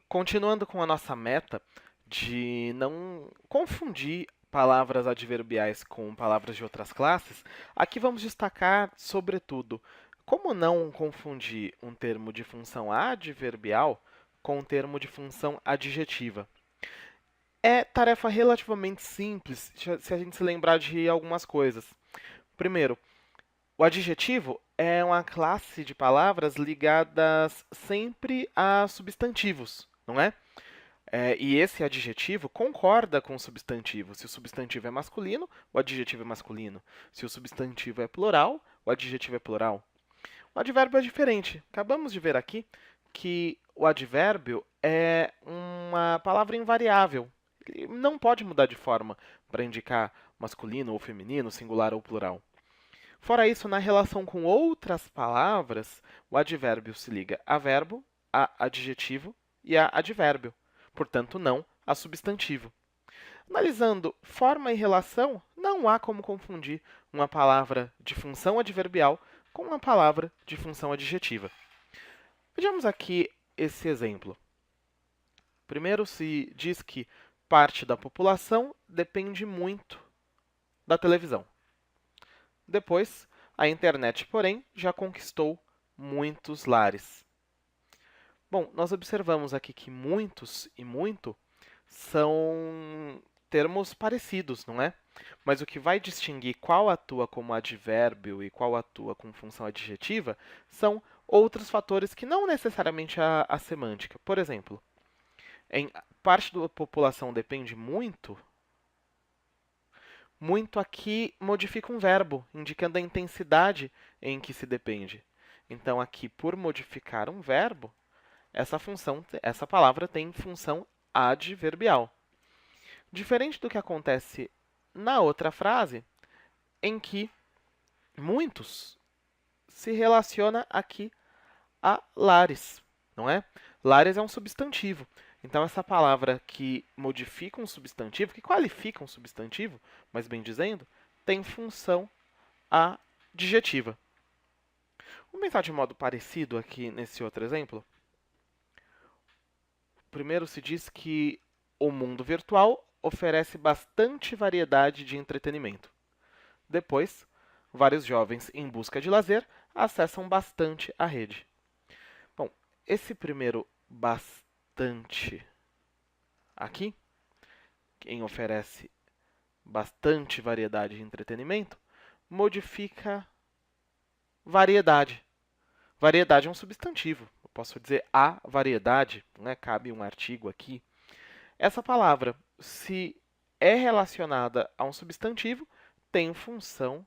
Continuando com a nossa meta de não confundir palavras adverbiais com palavras de outras classes, aqui vamos destacar, sobretudo, como não confundir um termo de função adverbial com um termo de função adjetiva. É tarefa relativamente simples se a gente se lembrar de algumas coisas. Primeiro, o adjetivo é uma classe de palavras ligadas sempre a substantivos, não é? E esse adjetivo concorda com o substantivo. Se o substantivo é masculino, o adjetivo é masculino. Se o substantivo é plural, o adjetivo é plural. O advérbio é diferente. Acabamos de ver aqui que o advérbio é uma palavra invariável. Ele não pode mudar de forma para indicar masculino ou feminino, singular ou plural. Fora isso, na relação com outras palavras, o advérbio se liga a verbo, a adjetivo e a advérbio. Portanto, não a substantivo. Analisando forma e relação, não há como confundir uma palavra de função adverbial com uma palavra de função adjetiva. Vejamos aqui esse exemplo. Primeiro, se diz que parte da população depende muito da televisão. Depois, a internet, porém, já conquistou muitos lares. Bom, nós observamos aqui que muitos e muito são termos parecidos, não é? Mas o que vai distinguir qual atua como advérbio e qual atua com função adjetiva são outros fatores que não necessariamente a semântica. Por exemplo, em parte da população depende muito, muito aqui modifica um verbo, indicando a intensidade em que se depende. Então, aqui, por modificar um verbo, essa palavra tem função adverbial. Diferente do que acontece na outra frase, em que muitos se relaciona aqui a lares, não é? Lares é um substantivo. Então, essa palavra que modifica um substantivo, que qualifica um substantivo, mais bem dizendo, tem função adjetiva. Vamos pensar de modo parecido aqui nesse outro exemplo? Primeiro se diz que o mundo virtual oferece bastante variedade de entretenimento. Depois, vários jovens em busca de lazer acessam bastante a rede. Bom, esse primeiro bastante aqui, quem oferece bastante variedade de entretenimento, modifica variedade. Variedade é um substantivo. Eu posso dizer a variedade, né? Cabe um artigo aqui. Essa palavra, se é relacionada a um substantivo, tem função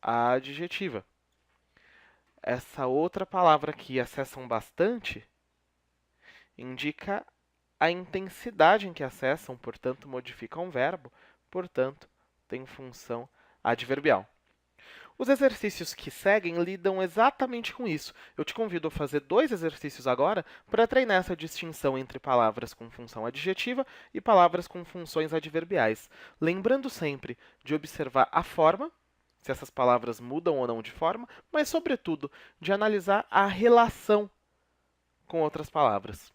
adjetiva. Essa outra palavra aqui, acessam bastante, indica a intensidade em que acessam, portanto, modifica um verbo, portanto, tem função adverbial. Os exercícios que seguem lidam exatamente com isso. Eu te convido a fazer 2 exercícios agora para treinar essa distinção entre palavras com função adjetiva e palavras com funções adverbiais. Lembrando sempre de observar a forma, se essas palavras mudam ou não de forma, mas, sobretudo, de analisar a relação com outras palavras.